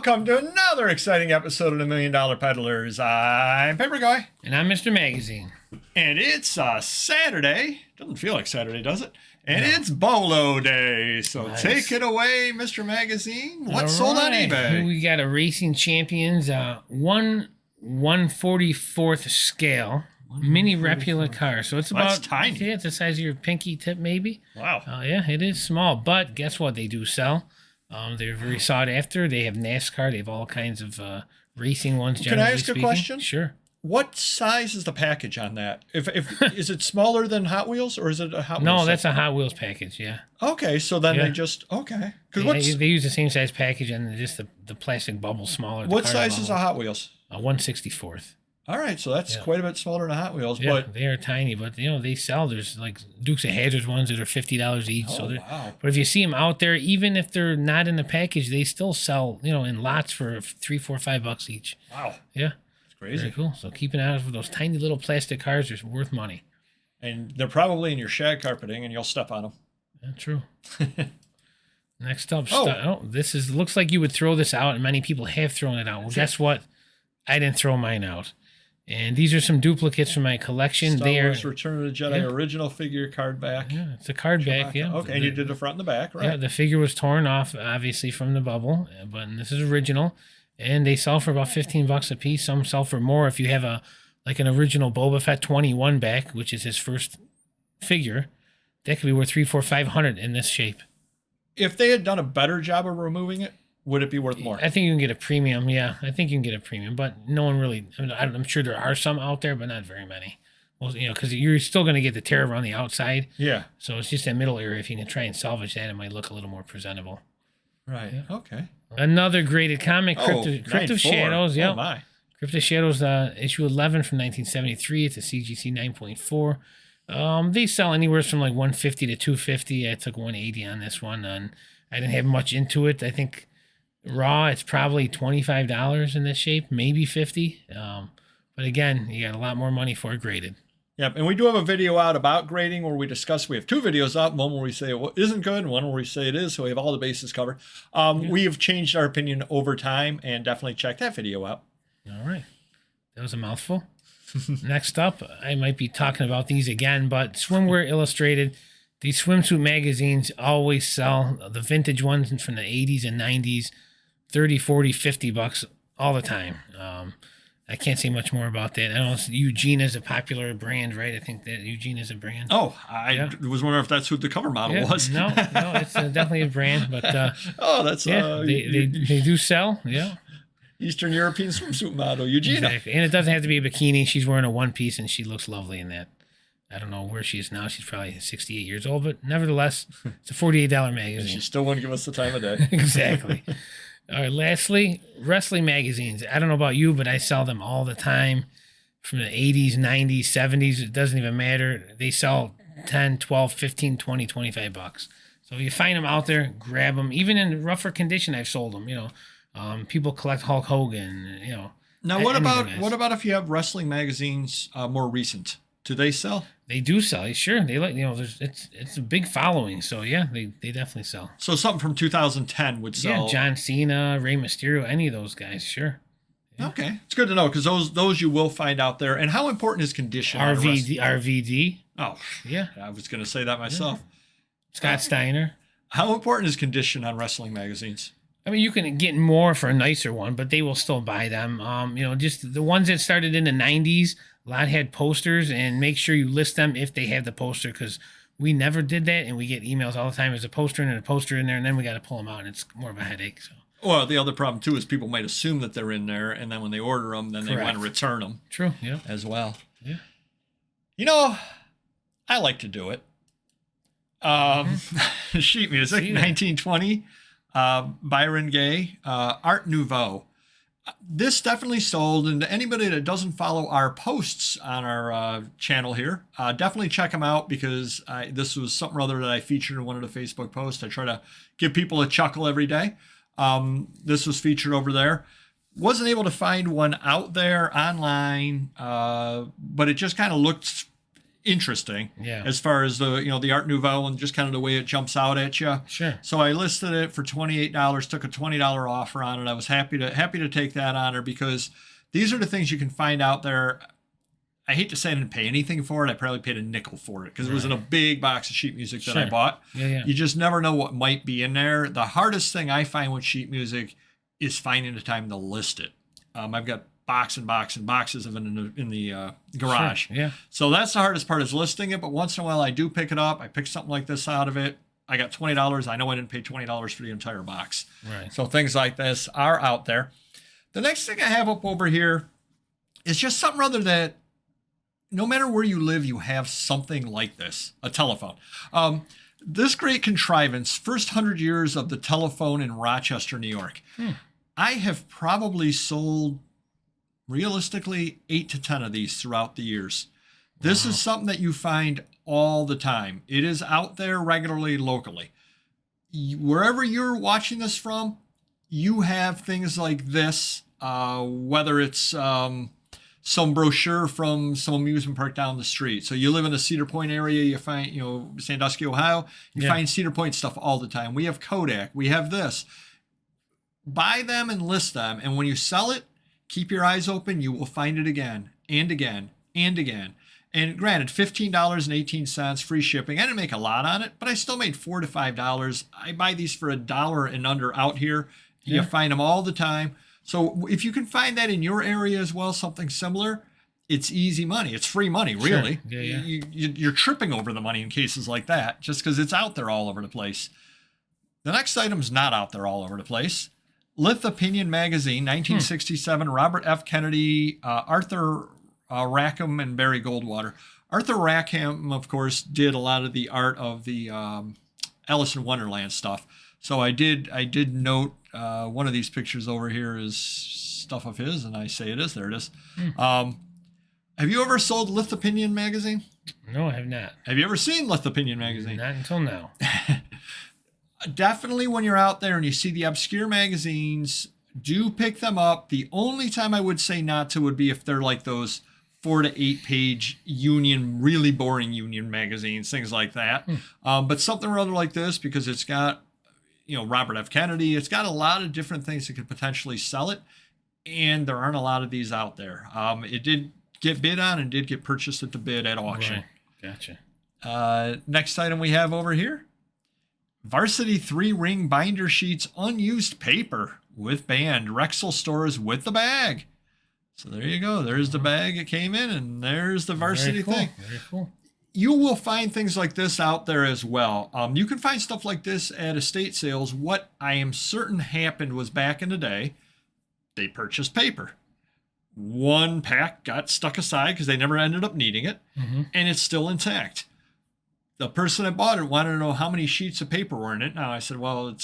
welcome to another exciting episode of the $1 Million Peddlers. I'm Papergoy. And I'm Mr. Magazine. And it's Saturday. Doesn't feel like Saturday, does it? And it's BOLO Day. So take it away, Mr. Magazine. What's sold on eBay? We got a Racing Champions 1/144th scale mini replica car. So it's about, that's tiny. Yeah, it's the size of your pinky tip, maybe. Wow. Yeah, it is small. But guess what? They do sell. They're very sought after. They have NASCAR. They have all kinds of racing ones. Can I ask a question? Sure. What size is the package on that? If is it smaller than Hot Wheels, or is it a Hot Wheels? No, that's a Hot Wheels package. Yeah. Okay, so then they just because they use the same size package and just the plastic bubble smaller. What size is a Hot Wheels? 1/64th. All right, so that's quite a bit smaller than Hot Wheels, Yeah, but they are tiny, but they sell. There's like Dukes of Hazzard ones that are $50 each. Wow. But if you see them out there, even if they're not in the package, they still sell, in lots for $3, $4, $5 each. Wow. Yeah. It's crazy. Very cool. So keep an eye out for those tiny little plastic cars. They're worth money. And they're probably in your shag carpeting, and you'll step on them. Yeah, true. Next up, looks like you would throw this out, and many people have thrown it out. Well, guess what? I didn't throw mine out. And these are some duplicates from my collection. Star Wars Return of the Jedi original figure card back. Yeah, it's a card back, yeah. Okay, and you did the front and the back, right? Yeah, the figure was torn off, obviously, from the bubble, but this is original. And they sell for about $15 a piece. Some sell for more if you have an original Boba Fett 21 back, which is his first figure. That could be worth $300, $400, $500 in this shape. If they had done a better job of removing it, would it be worth more? I think you can get a premium. Yeah, I think you can get a premium, but no one really. I'm sure there are some out there, but not very many. Well, because you're still going to get the tear around the outside. Yeah. So it's just that middle area. If you can try and salvage that, it might look a little more presentable. Right. Yeah. Okay. Another graded comic, Crypt of Shadows. Yeah. Oh my. Crypt of Shadows, issue 11 from 1973. It's a CGC 9.4. They sell anywhere from like $150 to $250. I took $180 on this one, and I didn't have much into it. I think raw, it's probably $25 in this shape, maybe $50. But again, you got a lot more money for it graded. Yep, and we do have a video out about grading where we discuss. We have two videos out, one where we say it isn't good, and one where we say it is, so we have all the bases covered. We have changed our opinion over time, and definitely check that video out. All right. That was a mouthful. Next up, I might be talking about these again, but Swimwear Illustrated. These swimsuit magazines always sell the vintage ones from the 80s and 90s, 30, 40, $50 all the time. I can't say much more about that. I don't know. Eugene is a popular brand, right? I think that Eugene is a brand. Oh, I was wondering if that's who the cover model was. No, it's definitely a brand. But they do sell. Yeah. Eastern European swimsuit model, Eugene. Exactly. And it doesn't have to be a bikini. She's wearing a one piece, and she looks lovely in that. I don't know where she is now. She's probably 68 years old, but nevertheless, it's a $48 magazine. And she still wouldn't give us the time of day. Exactly. All right, lastly, wrestling magazines. I don't know about you, but I sell them all the time from the 80s, 90s, 70s. It doesn't even matter. They sell 10, 12, 15, 20, $25. So if you find them out there, grab them. Even in rougher condition, I've sold them. People collect Hulk Hogan. Now, what about if you have wrestling magazines more recent? Do they sell? They do sell. Sure, they like. It's a big following. So yeah, they definitely sell. So something from 2010 would sell. Yeah, John Cena, Rey Mysterio, any of those guys. Sure. Yeah. Okay, it's good to know because those you will find out there. And how important is condition? RVD. Oh yeah, I was going to say that myself. Yeah. Scott Steiner. How important is condition on wrestling magazines? I mean, you can get more for a nicer one, but they will still buy them. Just the ones that started in the 90s, a lot had posters, and make sure you list them if they have the poster, because we never did that, and we get emails all the time. There's a poster in there, and then we got to pull them out, and it's more of a headache. So. Well, the other problem, too, is people might assume that they're in there, and then when they order them, then they want to return them. True, yeah. As well. Yeah. I like to do it. Sheet music, 1920. Byron Gay, Art Nouveau. This definitely sold, and anybody that doesn't follow our posts on our channel here, definitely check them out, because this was something or other that I featured in one of the Facebook posts. I try to give people a chuckle every day. This was featured over there. Wasn't able to find one out there online, but it just kind of looked interesting. Yeah. As far as the the Art Nouveau and just kind of the way it jumps out at you. Sure. So I listed it for $28. Took a $20 offer on it. I was happy to take that honor because these are the things you can find out there. I hate to say I didn't pay anything for it. I probably paid a nickel for it because it was in a big box of sheet music that I bought. Yeah. You just never know what might be in there. The hardest thing I find with sheet music is finding the time to list it. I've got boxes of it in the garage. Sure. Yeah. So that's the hardest part is listing it. But once in a while I do pick it up. I pick something like this out of it. I got $20. I know I didn't pay $20 for the entire box. Right. So things like this are out there. The next thing I have up over here is just something other that no matter where you live, you have something like this, a telephone. This great contrivance, first 100 years of the telephone in Rochester, New York. I have probably sold, realistically, 8 to 10 of these throughout the years. This is something that you find all the time. It is out there regularly, locally. Wherever you're watching this from, you have things like this, whether it's some brochure from some amusement park down the street. So you live in the Cedar Point area, you find, Sandusky, Ohio, you find Cedar Point stuff all the time. We have Kodak, we have this. Buy them and list them. And when you sell it, keep your eyes open. You will find it again and again and again. And granted, $15.18, free shipping. I didn't make a lot on it, but I still made $4 to $5. I buy these for $1 and under out here. You find them all the time. So if you can find that in your area as well, something similar, it's easy money. It's free money, really. Sure. Yeah. You're tripping over the money in cases like that just because it's out there all over the place. The next item's not out there all over the place. Lith Opinion Magazine, 1967, Robert F. Kennedy, Arthur Rackham, and Barry Goldwater. Arthur Rackham, of course, did a lot of the art of the Alice in Wonderland stuff. So I did note one of these pictures over here is stuff of his, and I say it is. There it is. Have you ever sold Lith Opinion Magazine? No, I have not. Have you ever seen Lith Opinion Magazine? Not until now. Definitely when you're out there and you see the obscure magazines, do pick them up. The only time I would say not to would be if they're like those 4 to 8 page union, really boring union magazines, things like that. But something rather like this, because it's got, Robert F. Kennedy, it's got a lot of different things that could potentially sell it. And there aren't a lot of these out there. It did get bid on and did get purchased at the bid at auction. Right. Gotcha. Next item we have over here. Varsity 3-ring binder sheets, unused paper with band. Rexel stores with the bag. So there you go. There's the bag it came in, and there's the Varsity thing. Very cool. You will find things like this out there as well. You can find stuff like this at estate sales. What I am certain happened was back in the day, they purchased paper. One pack got stuck aside because they never ended up needing it, and it's still intact. The person that bought it wanted to know how many sheets of paper were in it. Now I said, well,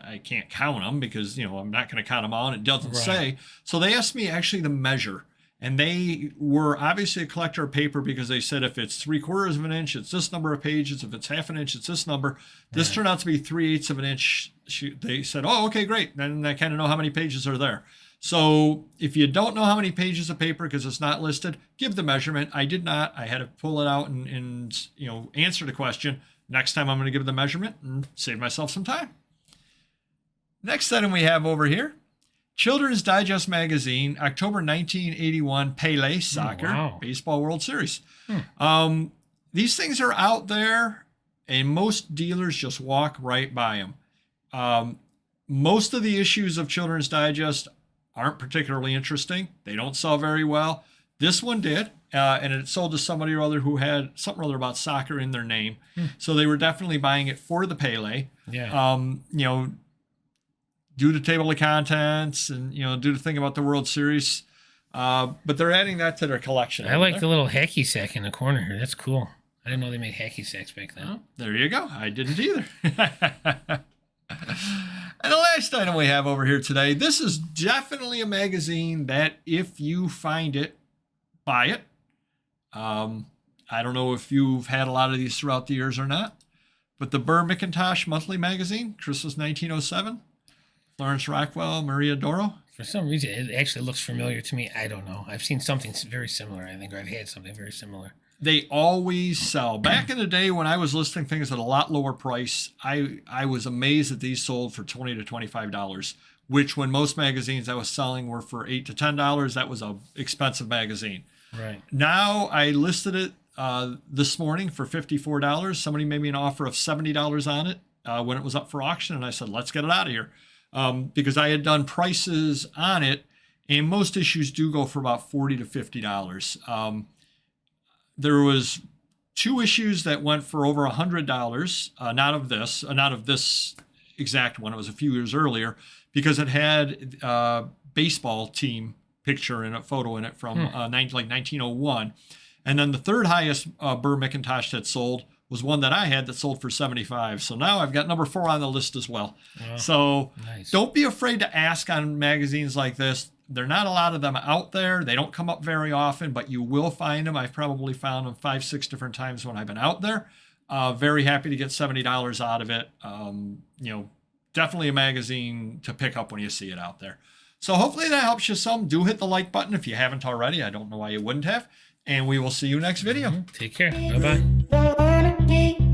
I can't count them because, I'm not going to count them all, and it doesn't say. So they asked me actually to measure. And they were obviously a collector of paper because they said if it's 3/4 of an inch, it's this number of pages. If it's 1/2 inch, it's this number. This turned out to be 3/8 of an inch. They said, oh, okay, great. Then I kind of know how many pages are there. So if you don't know how many pages of paper because it's not listed, give the measurement. I did not. I had to pull it out and answer the question. Next time I'm going to give the measurement and save myself some time. Next item we have over here. Children's Digest Magazine, October 1981, Pele Soccer, Baseball World Series. These things are out there, and most dealers just walk right by them. Most of the issues of Children's Digest aren't particularly interesting. They don't sell very well. This one did, and it sold to somebody or other who had something or other about soccer in their name. So they were definitely buying it for the Pele. Do the table of contents and, do the thing about the World Series. But they're adding that to their collection. I like the little hacky sack in the corner here. That's cool. I didn't know they made hacky sacks back then. Oh, there you go. I didn't either. And the last item we have over here today, this is definitely a magazine that if you find it, buy it. I don't know if you've had a lot of these throughout the years or not, but the Burr McIntosh Monthly Magazine, Christmas 1907. Lawrence Rockwell, Maria Doro. For some reason, it actually looks familiar to me. I don't know. I've seen something very similar, I think, or I've had something very similar. They always sell. Back in the day when I was listing things at a lot lower price, I was amazed that these sold for $20 to $25, which when most magazines I was selling were for $8 to $10, that was a expensive magazine. Right. Now I listed it this morning for $54. Somebody made me an offer of $70 on it when it was up for auction, and I said, let's get it out of here. Because I had done prices on it, and most issues do go for about $40 to $50. There was 2 issues that went for over $100, not of this exact one. It was a few years earlier because it had baseball team picture in it, photo in it from 1901. And then the third highest Burr McIntosh that sold was one that I had that sold for $75. So now I've got number 4 on the list as well. So nice. Don't be afraid to ask on magazines like this. There are not a lot of them out there. They don't come up very often, but you will find them. I've probably found them 5-6 different times when I've been out there. Very happy to get $70 out of it. Definitely a magazine to pick up when you see it out there. So hopefully that helps you some. Do hit the like button if you haven't already. I don't know why you wouldn't have. And we will see you next video. Take care. Bye-bye.